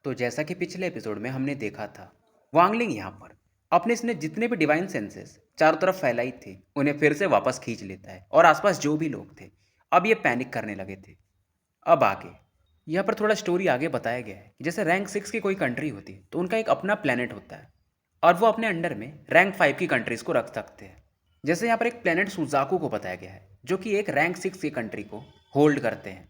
तो जैसा कि पिछले एपिसोड में हमने देखा था, वांगलिंग यहाँ पर अपने इसने जितने भी डिवाइन सेंसेस चारों तरफ फैलाई थी उन्हें फिर से वापस खींच लेता है और आसपास जो भी लोग थे अब ये पैनिक करने लगे थे। अब आगे यहाँ पर थोड़ा स्टोरी आगे बताया गया है कि जैसे रैंक 6 की कोई कंट्री होती है तो उनका एक अपना प्लेनेट होता है और वो अपने अंडर में रैंक 5 की कंट्रीज को रख सकते हैं। जैसे यहाँ पर एक प्लेनेट सुजाकू को बताया गया है जो कि एक रैंक 6 की कंट्री को होल्ड करते हैं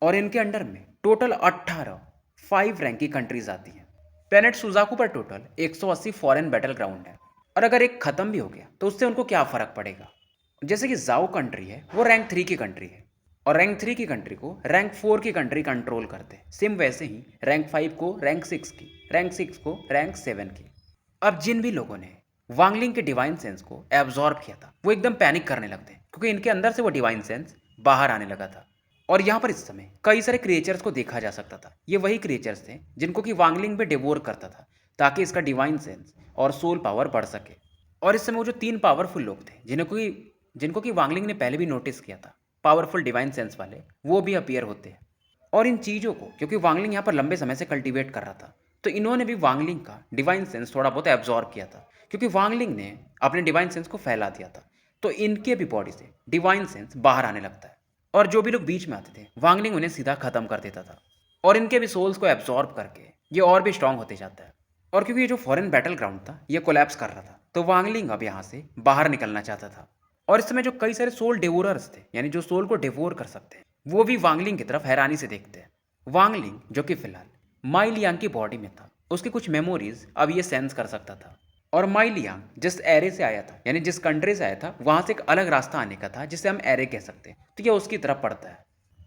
और इनके अंडर में टोटल 18 5 रैंक की कंट्रीज आती हैं। प्लेनेट सुजाकू पर टोटल 180 फॉरेन बैटल ग्राउंड है और अगर एक खत्म भी हो गया तो उससे उनको क्या फर्क पड़ेगा। जैसे कि जाओ कंट्री है वो रैंक 3 की कंट्री है और रैंक 3 की कंट्री को रैंक 4 की कंट्री कंट्रोल करते हैं। सेम वैसे ही रैंक 5 को रैंक 6 की, रैंक 6 को रैंक 7 की। अब जिन भी लोगों ने वांगलिंग के डिवाइन सेंस को एब्जॉर्ब किया था वो एकदम पैनिक करने लगते हैं क्योंकि इनके अंदर से वो डिवाइन सेंस बाहर आने लगा था। और यहाँ पर इस समय कई सारे क्रिएचर्स को देखा जा सकता था। ये वही क्रिएचर्स थे जिनको कि वांगलिंग पे डिवोर करता था ताकि इसका डिवाइन सेंस और सोल पावर बढ़ सके। और इस समय वो जो 3 पावरफुल लोग थे जिनको कि वांगलिंग ने पहले भी नोटिस किया था, पावरफुल डिवाइन सेंस वाले, वो भी अपीयर होते हैं। और इन चीज़ों को क्योंकि वांगलिंग यहाँ पर लंबे समय से कल्टीवेट कर रहा था तो इन्होंने भी वांगलिंग का डिवाइन सेंस थोड़ा बहुत एब्जॉर्ब किया था क्योंकि वांगलिंग ने अपने डिवाइन सेंस को फैला दिया था। तो इनके भी बॉडी से डिवाइन सेंस बाहर आने लगता है और जो भी लोग बीच में आते थे वांगलिंग उन्हें सीधा खत्म कर देता था और इनके भी सोल्स को एब्जॉर्ब करके ये और भी स्ट्रांग होते जाता है। और क्योंकि ये जो फॉरेन बैटल ग्राउंड था ये कोलैप्स कर रहा था तो वांगलिंग अब यहाँ से बाहर निकलना चाहता था। और इस समय जो कई सारे सोल डिवोरर्स थे यानी जो सोल को डिवोर कर सकते हैं वो भी वांगलिंग की तरफ हैरानी से देखते हैं। वांगलिंग जो कि फिलहाल माई लियांग की बॉडी में था उसकी कुछ मेमोरीज अब ये सेंस कर सकता था। और माई लियांग जिस एरे से आया था यानी जिस कंट्री से आया था वहाँ से एक अलग रास्ता आने का था जिसे हम एरे कह सकते हैं, तो ये उसकी तरफ पड़ता है।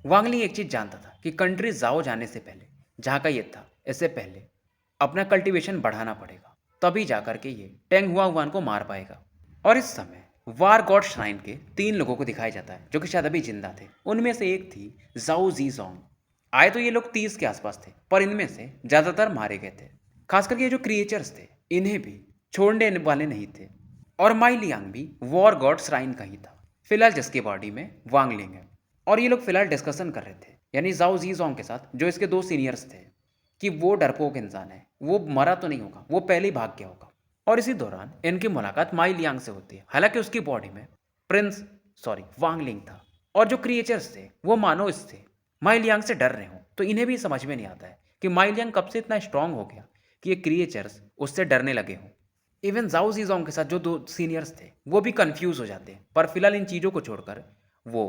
वांगलिंग एक चीज़ जानता था कि कंट्री जाओ जाने से पहले जहाँ का ये था इससे पहले अपना कल्टीवेशन बढ़ाना पड़ेगा तभी जा करके ये टेंग हुआ हुआन को मार पाएगा। और इस समय वार गॉड श्राइन के 3 लोगों को दिखाया जाता है जो कि शायद अभी जिंदा थे। उनमें से एक थी जाओ जी जोंग। आए तो ये लोग 30 के आसपास थे पर इनमें से ज़्यादातर मारे गए थे। खास करके ये जो क्रिएचर्स थे इन्हें भी छोड़ने वाले नहीं थे। और माई लियांग भी वॉर गॉड श्राइन का ही था फिलहाल जिसकी बॉडी में वांगलिंग है। और ये लोग फिलहाल डिस्कशन कर रहे थे यानी जाओ जी जोंग के साथ जो इसके 2 सीनियर्स थे कि वो डरपोक इंसान है, वो मरा तो नहीं होगा, वो पहले ही भाग गया होगा। और इसी दौरान इनकी मुलाकात माई लियांग से होती है। हालांकि उसकी बॉडी में वांगलिंग था और जो क्रिएचर्स थे वो मानो इससे माई लियांग से डर रहे हो तो इन्हें भी समझ में नहीं आता है कि माई लियांग कब से इतना स्ट्रांग हो गया कि ये क्रिएचर्स उससे डरने लगे हों। इवन जाओ जीजोंग के साथ जो 2 सीनियर्स थे वो भी कंफ्यूज हो जाते हैं पर फिलहाल इन चीज़ों को छोड़कर वो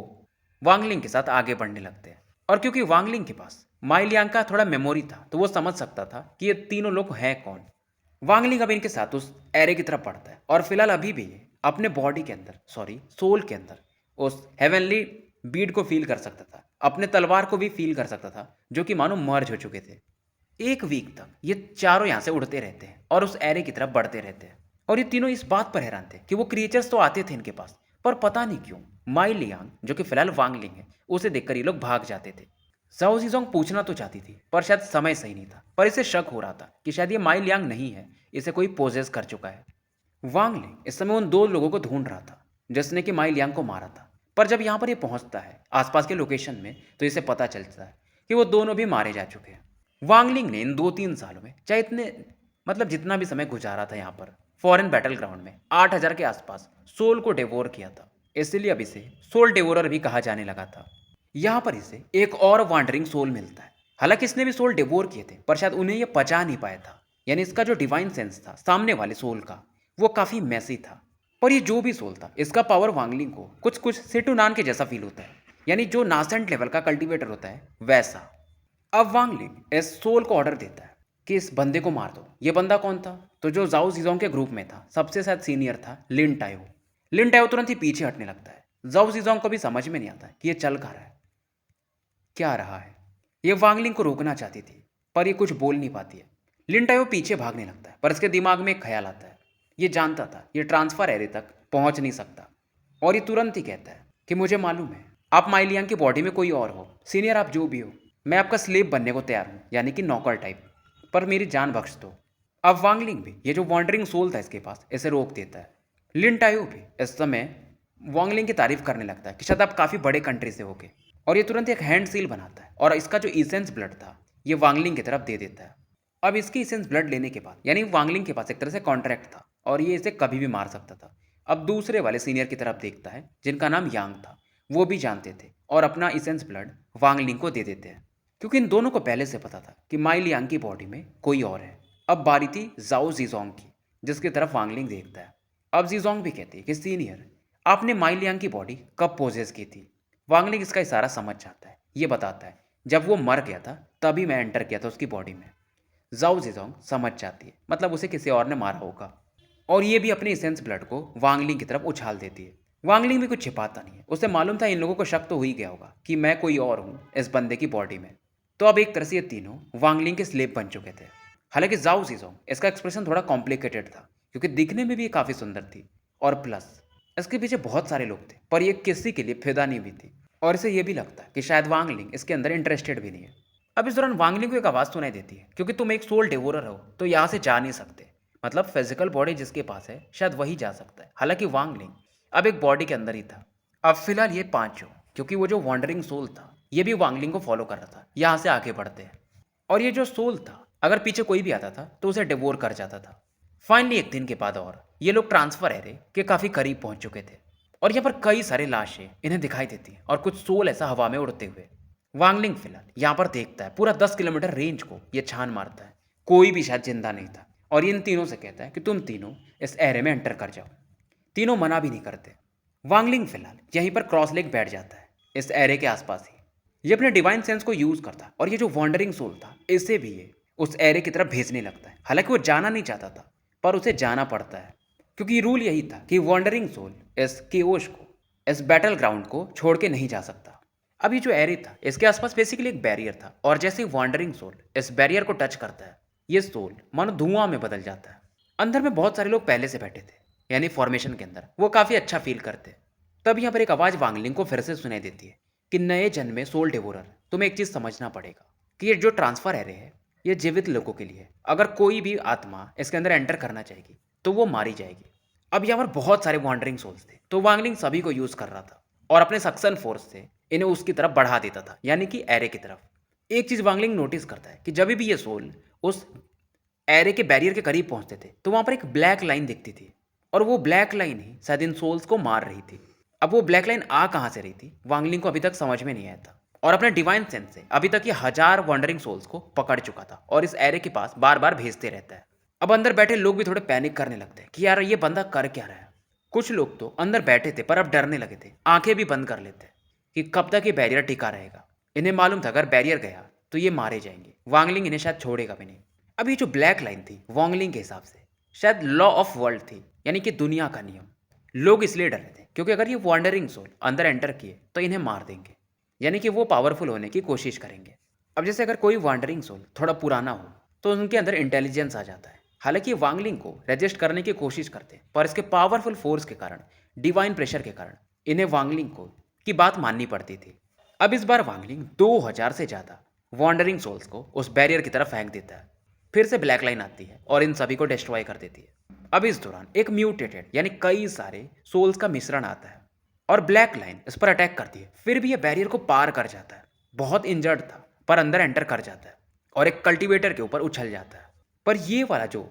वांगलिंग के साथ आगे बढ़ने लगते हैं। और क्योंकि वांगलिंग के पास माई लियांग का थोड़ा मेमोरी था तो वो समझ सकता था कि ये तीनों लोग हैं कौन। वांगलिंग अब इनके साथ उस एरे की तरफ बढ़ता है और फिलहाल अभी भी ये अपने बॉडी के अंदर सोल के अंदर उस हेवनली बीड को फील कर सकता था, अपने तलवार को भी फील कर सकता था जो कि मानो मर्ज हो चुके थे। 1 वीक तक ये चारों यहाँ से उड़ते रहते हैं और उस एरे की तरफ बढ़ते रहते हैं। और ये तीनों इस बात पर हैरान थे कि वो क्रिएचर्स तो आते थे इनके पास पर पता नहीं क्यों माई लियांग जो कि फिलहाल वांगलिंग है उसे देखकर ये लोग भाग जाते थे। जाओ जीजोंग पूछना तो चाहती थी पर शायद समय सही नहीं था पर इसे शक हो रहा था कि शायद ये माई लियांग नहीं है, इसे कोई पोजेस कर चुका है। वांगलिंग इस समय उन 2 लोगों को ढूंढ रहा था जिसने कि माई लियांग को मारा था। पर जब यहाँ पर ये पहुंचता है आसपास के लोकेशन में तो इसे पता चलता है कि वो दोनों भी मारे जा चुके हैं। वांगलिंग ने इन 2-3 सालों में चाहे इतने जितना भी समय गुजारा था यहाँ पर फॉरेन बैटल ग्राउंड में 8000 के आसपास सोल को डिवोर किया था, इसलिए अब इसे सोल डिवोरर भी कहा जाने लगा था। यहाँ पर इसे एक और वांडरिंग सोल मिलता है। हालांकि इसने भी सोल डिवोर किए थे पर शायद उन्हें यह पचा नहीं पाया था यानी इसका जो डिवाइन सेंस था सामने वाले सोल का वो काफ़ी मैसी था। पर ये जो भी सोल था इसका पावर वांगलिंग को कुछ कुछ सेटुनान के जैसा फील होता है यानी जो नासेंट लेवल का कल्टीवेटर होता है वैसा। अब वांगलिंग इस सोल को ऑर्डर देता है कि इस बंदे को मार दो। ये बंदा कौन था तो जो जाओ जीजोंग के ग्रुप में था सबसे शायद सीनियर था लिन टायो। लिन टायो तुरंत ही पीछे हटने लगता है। जाओ जीजोंग को भी समझ में नहीं आता कि ये चल कहाँ रहा है, क्या रहा है। ये वांगलिंग को रोकना चाहती थी पर ये कुछ बोल नहीं पाती है। लिन टायो पीछे भागने लगता है पर इसके दिमाग में एक ख्याल आता है। ये जानता था ये ट्रांसफर एरे तक पहुंच नहीं सकता और ये तुरंत ही कहता है कि मुझे मालूम है आप माई लियांग की बॉडी में कोई और हो, सीनियर आप जो भी हो, मैं आपका स्लेव बनने को तैयार हूँ यानी कि नौकर टाइप, पर मेरी जान बख्श दो। अब वांगलिंग भी ये जो वॉन्डरिंग सोल था इसके पास इसे रोक देता है। लिन टायो भी इस समय वांगलिंग की तारीफ करने लगता है कि शायद आप काफ़ी बड़े कंट्री से होके, और ये तुरंत एक हैंड सील बनाता है और इसका जो इसेंस ब्लड था ये वांगलिंग की तरफ दे देता है। अब इसकी इसेंस ब्लड लेने के बाद यानी वांगलिंग के पास एक तरह से कॉन्ट्रैक्ट था और ये इसे कभी भी मार सकता था। अब दूसरे वाले सीनियर की तरफ देखता है जिनका नाम यांग था। वो भी जानते थे और अपना इसेंस ब्लड वांगलिंग को दे देते हैं, क्योंकि इन दोनों को पहले से पता था कि माई लियांग की बॉडी में कोई और है। अब बारी थी जाओ जीजोंग की, जिसकी तरफ वांगलिंग देखता है। अब जीजोंग भी कहती है कि सीनियर, आपने माई लियांग की बॉडी कब पोजेस की थी? वांगलिंग इसका इशारा समझ जाता है। ये बताता है जब वो मर गया था तभी मैं एंटर किया था उसकी बॉडी में। जाओ जेजोंग समझ जाती है, मतलब उसे किसी और ने मारा होगा, और ये भी अपने इसेंस ब्लड को वांगलिंग की तरफ उछाल देती है। वांगलिंग भी कुछ छिपाता नहीं है, उसे मालूम था इन लोगों को शक तो हो ही गया होगा कि मैं कोई और हूँ इस बंदे की बॉडी में। तो अब एक तरह से ये तीनों वांगलिंग के स्लेब बन चुके थे। हालांकि जाओ जीजोंग इसका एक्सप्रेशन थोड़ा कॉम्प्लिकेटेड था, क्योंकि दिखने में भी ये काफ़ी सुंदर थी, और प्लस इसके पीछे बहुत सारे लोग थे, पर ये किसी के लिए फिदा नहीं हुई थी, और इसे ये भी लगता है कि शायद वांगलिंग इसके अंदर इंटरेस्टेड भी नहीं है। अब इस दौरान वांगलिंग को एक आवाज़ सुनाई देती है, क्योंकि तुम एक सोल डिवोरर हो तो यहाँ से जा नहीं सकते, मतलब फिजिकल बॉडी जिसके पास है शायद वही जा सकता है। हालांकि वांगलिंग अब एक बॉडी के अंदर ही था। अब फिलहाल ये पांचों, क्योंकि वो जो वॉन्डरिंग सोल था ये भी वांगलिंग को फॉलो कर रहा था, यहाँ से आगे बढ़ते हैं। और ये जो सोल था अगर पीछे कोई भी आता था तो उसे डिवोर कर जाता था। फाइनली एक दिन के बाद और ये लोग ट्रांसफर एरे के काफ़ी करीब पहुंच चुके थे, और यहाँ पर कई सारे लाशें इन्हें दिखाई देती हैं और कुछ सोल ऐसा हवा में उड़ते हुए। वांगलिंग फिलहाल यहाँ पर देखता है, पूरा 10 किलोमीटर रेंज को ये छान मारता है, कोई भी शायद जिंदा नहीं था, और इन तीनों से कहता है कि तुम तीनों इस एरे में एंटर कर जाओ। तीनों मना भी नहीं करते। वांगलिंग फिलहाल यहीं पर क्रॉस लेग बैठ जाता है, इस एरे के आसपास ही। ये अपने डिवाइन सेंस को यूज करता है, और ये जो वॉन्डरिंग सोल था इसे भी ये उस एरे की तरफ भेजने लगता है। हालांकि वो जाना नहीं चाहता था, पर उसे जाना पड़ता है, क्योंकि रूल यही था कि वॉन्डरिंग सोल इस केओश को, इस बैटल ग्राउंड को छोड़ के नहीं जा सकता। अब ये जो एरे था इसके आसपास बेसिकली एक बैरियर था, और जैसे ही वॉन्डरिंग सोल इस बैरियर को टच करता है ये सोल मानो धुआं में बदल जाता है। अंदर में बहुत सारे लोग पहले से बैठे थे, यानी फॉर्मेशन के अंदर, वो काफ़ी अच्छा फील करते। तब यहाँ पर एक आवाज़ वांगलिंग को फिर से सुनाई देती है कि नए जन्म में सोल डिवोरर, तुम्हें एक चीज़ समझना पड़ेगा कि ये जो ट्रांसफर एरे है ये जीवित लोगों के लिए है। अगर कोई भी आत्मा इसके अंदर एंटर करना चाहेगी तो वो मारी जाएगी। अब यहाँ पर बहुत सारे वॉन्डरिंग सोल्स थे, तो वांगलिंग सभी को यूज़ कर रहा था और अपने सक्शन फोर्स से इन्हें उसकी तरफ बढ़ा देता था, यानी कि एरे की तरफ। एक चीज़ वांगलिंग नोटिस करता है कि जब भी ये सोल उस एरे के बैरियर के करीब पहुंचते थे तो वहां पर एक ब्लैक लाइन दिखती थी, और वो ब्लैक लाइन ही शायद इन सोल्स को मार रही थी। अब वो ब्लैक लाइन आ कहां से रही थी वांगलिंग को अभी तक समझ में नहीं आया था, और अपने डिवाइन सेंस से अभी तक ये 1000 वॉन्डरिंग सोल्स को पकड़ चुका था और इस एरे के पास बार बार भेजते रहता है। अब अंदर बैठे लोग भी थोड़े पैनिक करने लगते हैं कि यार ये बंदा कर क्या रहा है। कुछ लोग तो अंदर बैठे थे पर अब डरने लगे थे, आंखें भी बंद कर लेते कि कब तक ये बैरियर टिका रहेगा। इन्हें मालूम था अगर बैरियर गया तो ये मारे जाएंगे, वांगलिंग इन्हें शायद छोड़ेगा भी नहीं। अब ये जो ब्लैक लाइन थी वांगलिंग के हिसाब से शायद लॉ ऑफ वर्ल्ड थी, यानी कि दुनिया का नियम। लोग इसलिए डर रहे थे क्योंकि अगर ये वॉन्डरिंग सोल अंदर एंटर किए तो इन्हें मार देंगे, यानी कि वो पावरफुल होने की कोशिश करेंगे। अब जैसे अगर कोई वॉन्डरिंग सोल थोड़ा पुराना हो तो उनके अंदर इंटेलिजेंस आ जाता है। हालांकि ये वांगलिंग को रजिस्ट करने की कोशिश करते हैं, पर इसके पावरफुल फोर्स के कारण, डिवाइन प्रेशर के कारण इन्हें वांगलिंग को की बात माननी पड़ती थी। अब इस बार वांगलिंग 2000 से ज़्यादा वॉन्डरिंग सोल्स को उस बैरियर की तरफ फेंक देता है। फिर से ब्लैक लाइन आती है और इन सभी को डिस्ट्रॉय कर देती है। अब इस दौरान एक म्यूटेटेड यानी कई सारे सोल्स का मिश्रण आता है और ब्लैक लाइन इस पर अटैक करती है। फिर भी ये बैरियर को पार कर जाता है, बहुत इंजर्ड था पर अंदर एंटर कर जाता है और एक कल्टीवेटर के ऊपर उछल जाता है। पर ये वाला जो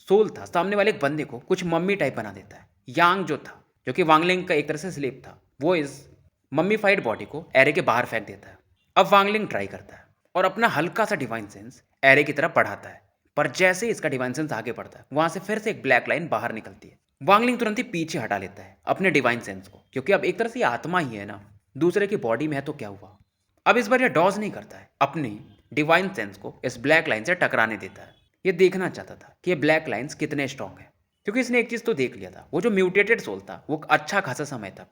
सोल था सामने वाले एक बंदे को कुछ मम्मी टाइप बना देता है। यांग जो था, जो कि वांगलिंग का एक तरह से स्लेव था, वो इस मम्मीफाइड बॉडी को एरे के बाहर फेंक देता है। अब वांगलिंग ट्राई करता है और अपना हल्का सा डिवाइन सेंस एरे की तरफ बढ़ाता है, पर जैसे ही इसका डिवाइन सेंस आगे बढ़ता है वहां से फिर से एक ब्लैक लाइन बाहर निकलती है। वांगलिंग तुरंत ही पीछे हटा लेता है अपने डिवाइन सेंस को, क्योंकि अब एक तरह से आत्मा ही है ना, दूसरे की बॉडी में है तो क्या हुआ। अब इस बार यह डॉज नहीं करता है, अपने डिवाइन सेंस को इस ब्लैक लाइन से टकराने देता है। ये देखना चाहता था कि ये ब्लैक लाइन्स कितने स्ट्रॉन्ग है, क्योंकि इसने एक चीज़ तो देख लिया था, वो जो म्यूटेटेड सोल था वो अच्छा खासा समय तक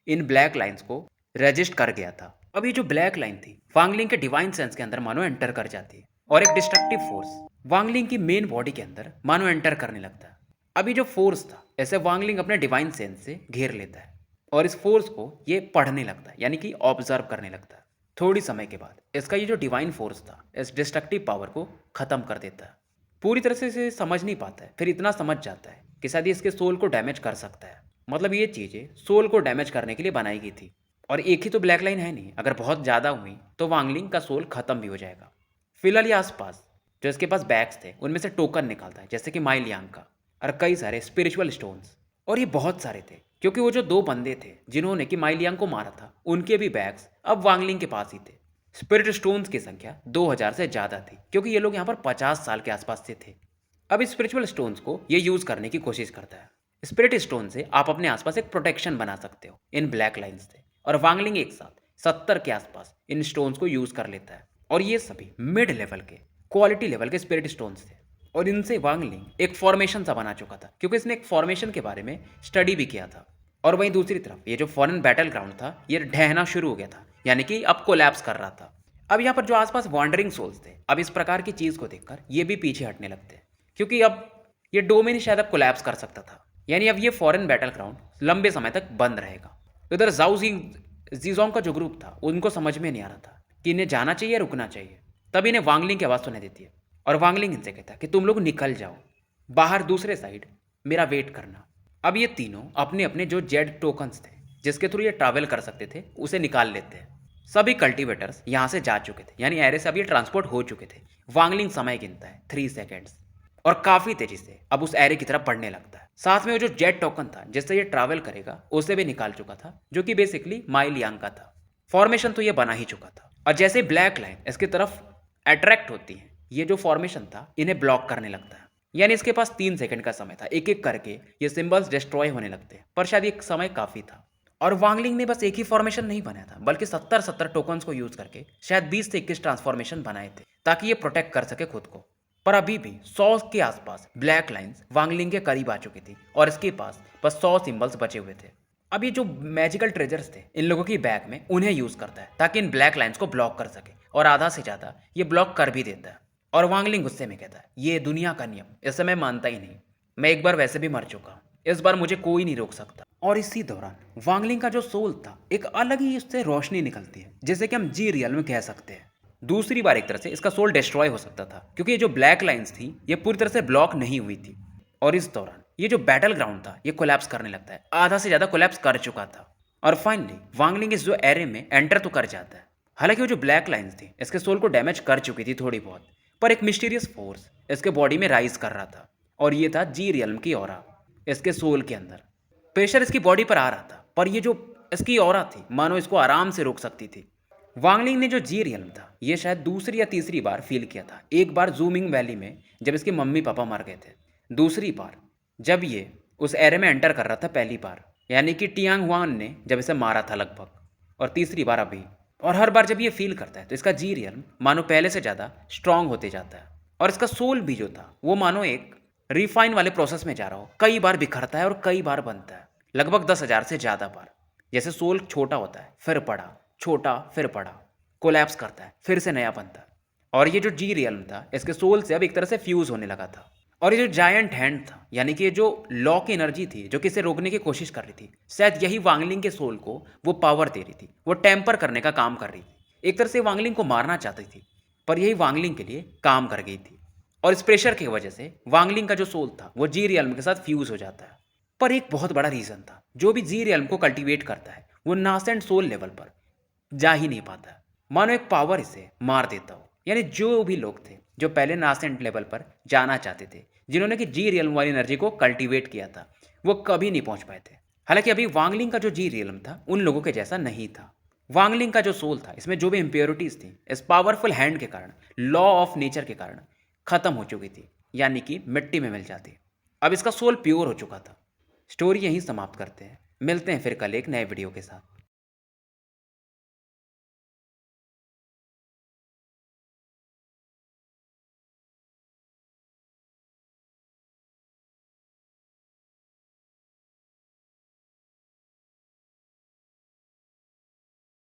इन ब्लैक लाइन्स को रजिस्ट कर गया था। अब ये जो ब्लैक लाइन थी वांगलिंग के डिवाइन सेंस के अंदर मानो एंटर कर जाती है और एक डिस्ट्रक्टिव फोर्स वांगलिंग की मेन बॉडी के अंदर मानो एंटर करने लगता है। अभी जो फोर्स था ऐसे वांगलिंग अपने डिवाइन सेंस से घेर लेता है और इस फोर्स को ये पढ़ने लगता है, यानी कि ऑब्जर्व करने लगता है। थोड़ी समय के बाद इसका ये जो डिवाइन फोर्स था इस डिस्ट्रक्टिव पावर को खत्म कर देता है। पूरी तरह से इसे समझ नहीं पाता है, फिर इतना समझ जाता है कि शायद ये इसके सोल को डैमेज कर सकता है। मतलब ये चीज़ें सोल को डैमेज करने के लिए बनाई गई थी, और एक ही तो ब्लैक लाइन है नहीं, अगर बहुत ज़्यादा हुई तो वांगलिंग का सोल खत्म भी हो जाएगा। फिलहाल ये आसपास जो इसके पास बैग्स थे उनमें से टोकन निकालता है, जैसे कि माई लियांग का, और कई सारे स्पिरिचुअल स्टोन्स। और ये बहुत सारे थे, क्योंकि वो जो दो बंदे थे जिन्होंने कि माई लियांग को मारा था, उनके भी बैग्स अब वांगलिंग के पास ही थे। स्पिरिट स्टोन्स की संख्या 2000 से ज़्यादा थी, क्योंकि ये लोग यहाँ पर 50 साल के आसपास से थे। अब इस स्पिरिचुअल स्टोन्स को ये यूज़ करने की कोशिश करता है। स्पिरिट स्टोन से आप अपने आसपास एक प्रोटेक्शन बना सकते हो इन ब्लैक लाइन्स से, और वांगलिंग एक साथ 70 के आसपास इन स्टोन्स को यूज़ कर लेता है। और ये सभी मिड लेवल के, क्वालिटी लेवल के स्पिरिट स्टोन्स थे। और इनसे वांगलिंग एक फॉर्मेशन सा बना चुका था, क्योंकि इसने एक फॉर्मेशन के बारे में स्टडी भी किया था। और वहीं दूसरी तरफ ये जो फॉरेन बैटल ग्राउंड था, ये ढहना शुरू हो गया था, यानी कि अब कोलैप्स कर रहा था। अब यहाँ पर जो आसपास वॉन्डरिंग सोल्स थे, अब इस प्रकार की चीज़ को देखकर ये भी पीछे हटने लगते हैं, क्योंकि अब ये डोमेन ही शायद अब कोलैप्स कर सकता था। यानी अब ये फॉरेन बैटल ग्राउंड लंबे समय तक बंद रहेगा। तो इधर जाओ जीजोंग का जो ग्रुप था, उनको समझ में नहीं आ रहा था कि इन्हें जाना चाहिए या रुकना चाहिए। तब इन्हें वांगलिंग की आवाज़ सुनाई देती है, और वांगलिंग इनसे कहता है कि तुम लोग निकल जाओ बाहर, दूसरे साइड मेरा वेट करना। अब ये तीनों अपने अपने जो जेड टोकन्स थे, जिसके थ्रू ये ट्रैवल कर सकते थे, उसे निकाल लेते हैं। सभी कल्टीवेटर्स यहाँ से जा चुके थे, यानी एरे से अब ये ट्रांसपोर्ट हो चुके थे। वांगलिंग समय गिनता है 3 सेकेंड्स, और काफ़ी तेजी से अब उस एरे की तरफ बढ़ने लगता है। साथ में वो जो जेट टोकन था जिससे ये ट्रैवल करेगा, उसे भी निकाल चुका था, जो कि बेसिकली माई लियांग का था। फॉर्मेशन तो ये बना ही चुका था, और जैसे ब्लैक लाइन इसकी तरफ अट्रैक्ट होती है, ये जो फॉर्मेशन था इन्हें ब्लॉक करने लगता है। यानी इसके पास 3 सेकंड का समय था, एक एक करके ये सिंबल्स डिस्ट्रॉय होने लगते हैं, पर शायद ये समय काफ़ी था। और वांगलिंग ने बस एक ही फॉर्मेशन नहीं बनाया था, बल्कि 70-70 टोकन्स को यूज करके शायद 20 से 21 ट्रांसफॉर्मेशन बनाए थे, ताकि ये प्रोटेक्ट कर सके खुद को। पर अभी भी 100 के आसपास ब्लैक लाइंस वांगलिंग के करीब आ चुकी थी, और इसके पास बस 100 सिंबल्स बचे हुए थे। अब ये जो मैजिकल ट्रेजर्स थे इन लोगों की बैग में, उन्हें यूज करता है ताकि इन ब्लैक लाइंस को ब्लॉक कर सके, और आधा से ज़्यादा ये ब्लॉक कर भी देता है। और वांगलिंग गुस्से में कहता है, ये दुनिया का नियम, इसे मैं मानता ही नहीं। मैं एक बार वैसे भी मर चुका हूँ, इस बार मुझे कोई नहीं रोक सकता। और इसी दौरान वांगलिंग का जो सोल था, एक अलग ही उससे रोशनी निकलती है, जैसे कि हम जी रियल में कह सकते हैं। दूसरी बार एक तरह से इसका सोल डिस्ट्रॉय हो सकता था, क्योंकि ये जो ब्लैक लाइंस थी ये पूरी तरह से ब्लॉक नहीं हुई थी। और इस दौरान ये जो बैटल ग्राउंड था ये कोलैप्स करने लगता है, आधा से ज़्यादा कोलैप्स कर चुका था। और फाइनली वांगलिंग इस जो एरे में एंटर तो कर जाता है। हालांकि वो जो ब्लैक लाइंस थी इसके सोल को डैमेज कर चुकी थी थोड़ी बहुत, पर एक मिस्टीरियस फोर्स इसके बॉडी में राइज कर रहा था, और ये था जी रियल्म की ऑरा। इसके सोल के अंदर प्रेशर इसकी बॉडी पर आ रहा था, पर ये जो इसकी ऑरा थी मानो इसको आराम से रोक सकती थी। वांगलिंग ने जो जी रियल्म था ये शायद दूसरी या तीसरी बार फील किया था। एक बार जूमिंग वैली में जब इसके मम्मी पापा मर गए थे, दूसरी बार जब ये उस एरे में एंटर कर रहा था पहली बार, यानी कि टियांग हुआन ने जब इसे मारा था लगभग, और तीसरी बार अभी। और हर बार जब ये फील करता है तो इसका जी रियल्म मानो पहले से ज़्यादा स्ट्रांग होते जाता है, और इसका सोल भी जो था वो मानो एक रिफाइन वाले प्रोसेस में जा रहा हो। कई बार बिखरता है और कई बार बनता है, लगभग 10,000 से ज़्यादा बार। जैसे सोल छोटा होता है, फिर बड़ा, छोटा, फिर बड़ा, कोलैप्स करता है, फिर से नया बनता है। और ये जो जी रियल्म था इसके सोल से अब एक तरह से फ्यूज होने लगा था। और ये जो जायंट हैंड था, यानी कि ये जो लॉ की एनर्जी थी जो कि इसे रोकने की कोशिश कर रही थी, शायद यही वांगलिंग के सोल को वो पावर दे रही थी, वो टेम्पर करने का काम कर रही थी। एक तरह से वांगलिंग को मारना चाहती थी, पर यही वांगलिंग के लिए काम कर गई थी। और इस प्रेशर की वजह से वांगलिंग का जो सोल था वो जी रियल्म के साथ फ्यूज हो जाता है। पर एक बहुत बड़ा रीज़न था, जो भी जी रियल्म को कल्टीवेट करता है वो नासेंट सोल लेवल पर जा ही नहीं पाता है, मानो एक पावर इसे मार देता हो। यानी जो भी लोग थे जो पहले नासेंट लेवल पर जाना चाहते थे, जिन्होंने कि जी रियल्म वाली एनर्जी को कल्टीवेट किया था, वो कभी नहीं पहुंच पाए थे। हालांकि अभी वांगलिंग का जो जी रियल्म था उन लोगों के जैसा नहीं था। वांगलिंग का जो सोल था इसमें जो भी इम्प्योरिटीज़ थी इस पावरफुल हैंड के कारण, लॉ ऑफ नेचर के कारण खत्म हो चुकी थी, यानी कि मिट्टी में मिल जाती। अब इसका सोल प्योर हो चुका था। स्टोरी यहीं समाप्त करते हैं, मिलते हैं फिर कल एक नए वीडियो के साथ।